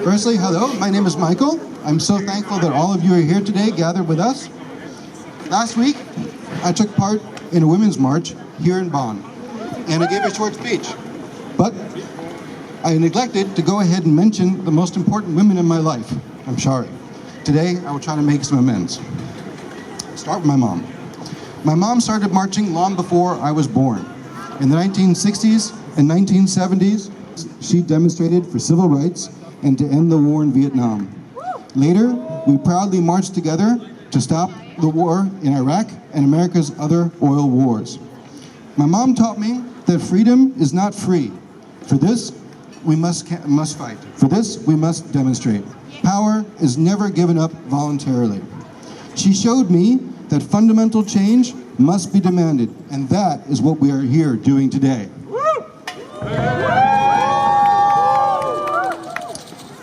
Firstly, hello, my name is Michael. I'm so thankful that all of you are here today, gathered with us. Last week, I took part in a women's march here in Bonn, and I gave a short speech. But I neglected to go ahead and mention the most important women in my life. I'm sorry. Today, I will try to make some amends. Start with my mom. My mom started marching long before I was born. In the 1960s and 1970s, she demonstrated for civil rights and to end the war in Vietnam. Later, we proudly marched together to stop the war in Iraq and America's other oil wars. My mom taught me that freedom is not free. For this, we must fight. For this, we must demonstrate. Power is never given up voluntarily. She showed me that fundamental change must be demanded, and that is what we are here doing today.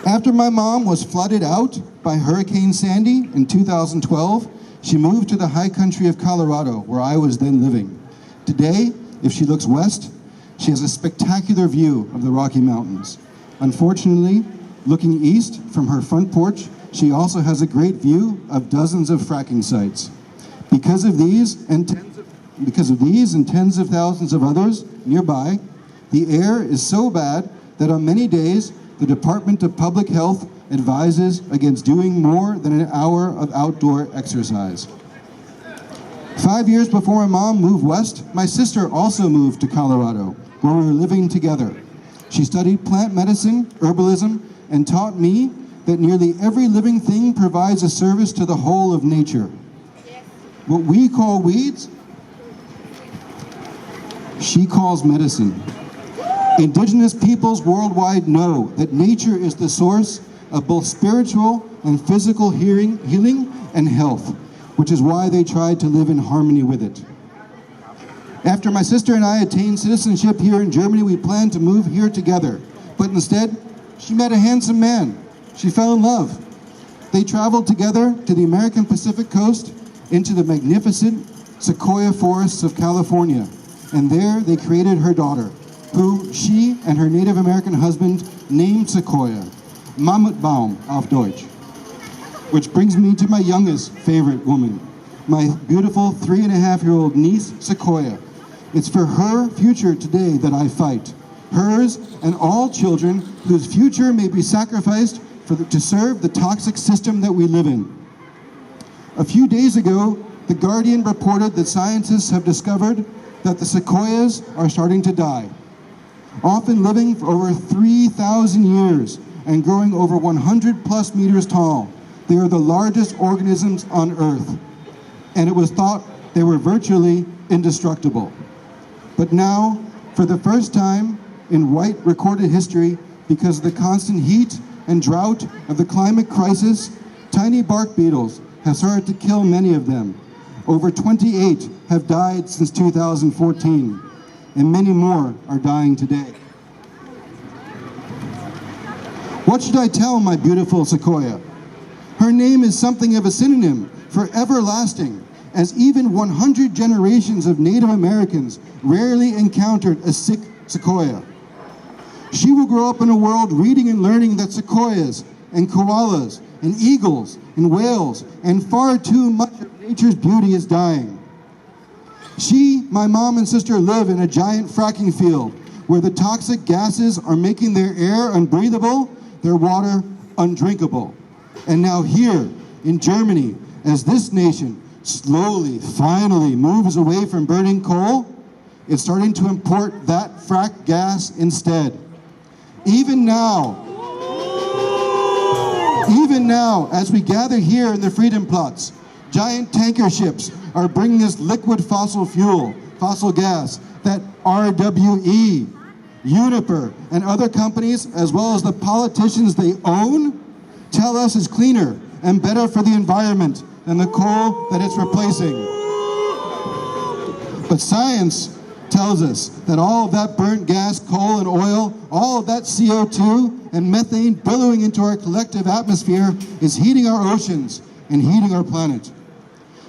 After my mom was flooded out by Hurricane Sandy in 2012, she moved to the high country of Colorado, where I was then living. Today, if she looks west, she has a spectacular view of the Rocky Mountains. Unfortunately, looking east from her front porch, she also has a great view of dozens of fracking sites. Because of these and tens of thousands of others nearby, the air is so bad that on many days, the Department of Public Health advises against doing more than an hour of outdoor exercise. 5 years before my mom moved west, my sister also moved to Colorado, where we were living together. She studied plant medicine, herbalism, and taught me that nearly every living thing provides a service to the whole of nature. What we call weeds, she calls medicine. Indigenous peoples worldwide know that nature is the source of both spiritual and physical healing and health, which is why they tried to live in harmony with it. After my sister and I attained citizenship here in Germany, we planned to move here together. But instead, she met a handsome man. She fell in love. They traveled together to the American Pacific coast into the magnificent sequoia forests of California. And there they created her daughter, who she and her Native American husband named Sequoia, Mammutbaum auf Deutsch. Which brings me to my youngest favorite woman, my beautiful 3.5-year-old niece, Sequoia. It's for her future today that I fight. Hers and all children whose future may be sacrificed to serve the toxic system that we live in. A few days ago, The Guardian reported that scientists have discovered that the sequoias are starting to die. Often living for over 3,000 years and growing over 100 plus meters tall, they are the largest organisms on Earth. And it was thought they were virtually indestructible. But now, for the first time in white recorded history, because of the constant heat and drought of the climate crisis, tiny bark beetles have started to kill many of them. Over 28 have died since 2014, and many more are dying today. What should I tell my beautiful sequoia? Her name is something of a synonym for everlasting, as even 100 generations of Native Americans rarely encountered a sick sequoia. She will grow up in a world reading and learning that sequoias and koalas and eagles and whales and far too much of nature's beauty is dying. She, my mom and sister live in a giant fracking field where the toxic gases are making their air unbreathable, their water undrinkable. And now here in Germany, as this nation slowly, finally moves away from burning coal, it's starting to import that frack gas instead. Even now, as we gather here in the Freedom Plots, giant tanker ships are bringing us liquid fossil gas, that RWE, Uniper, and other companies, as well as the politicians they own, tell us is cleaner and better for the environment than the coal that it's replacing. But science tells us that all of that burnt gas, coal, and oil, all of that CO2 and methane billowing into our collective atmosphere is heating our oceans and heating our planet.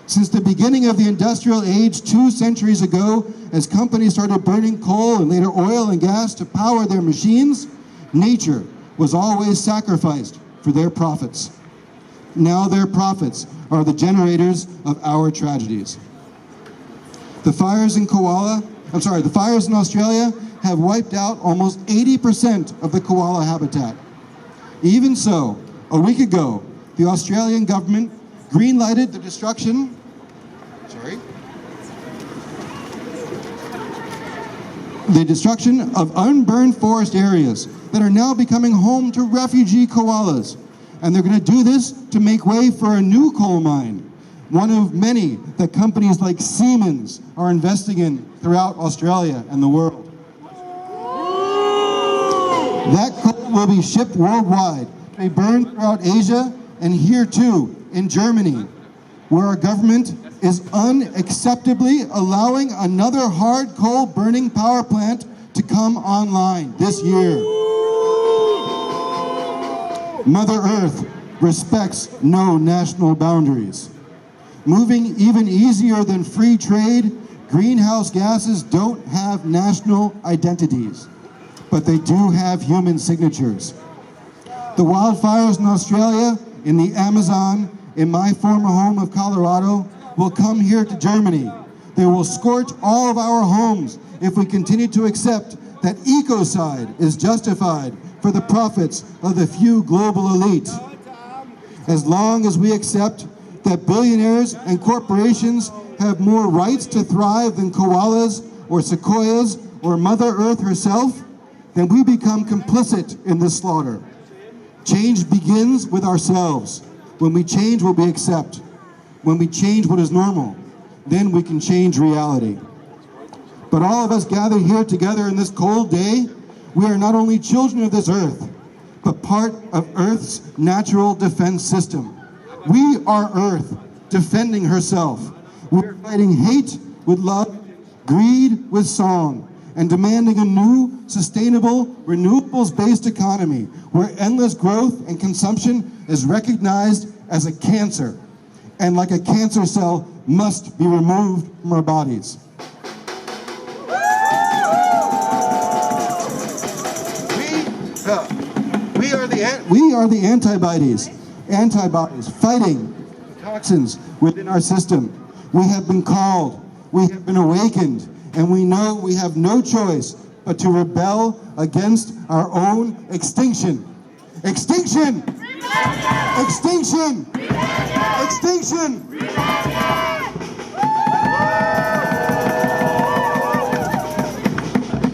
Since the beginning of the industrial age 2 centuries ago, as companies started burning coal and later oil and gas to power their machines, nature was always sacrificed for their profits. Now their profits are the generators of our tragedies. The fires in Australia have wiped out almost 80% of the koala habitat. Even so, a week ago, the Australian government green-lighted the destruction of unburned forest areas that are now becoming home to refugee koalas. And they're going to do this to make way for a new coal mine, one of many that companies like Siemens are investing in throughout Australia and the world. That coal will be shipped worldwide, to be burned throughout Asia, and here too, in Germany, where our government is unacceptably allowing another hard coal burning power plant to come online this year. Mother Earth respects no national boundaries. Moving even easier than free trade, greenhouse gases don't have national identities, but they do have human signatures. The wildfires in Australia, in the Amazon, in my former home of Colorado, will come here to Germany. They will scorch all of our homes if we continue to accept that ecocide is justified for the profits of the few global elite. As long as we accept that billionaires and corporations have more rights to thrive than koalas or sequoias or Mother Earth herself, then we become complicit in this slaughter. Change begins with ourselves. When we change what we accept, when we change what is normal, then we can change reality. But all of us gathered here together in this cold day, we are not only children of this earth, but part of Earth's natural defense system. We are Earth, defending herself. We're fighting hate with love, greed with song, and demanding a new, sustainable, renewables-based economy where endless growth and consumption is recognized as a cancer, and like a cancer cell, must be removed from our bodies. We are the antibodies fighting toxins within our system. We have been called, we have been awakened, and we know we have no choice but to rebel against our own extinction. Extinction! Extinction! Extinction!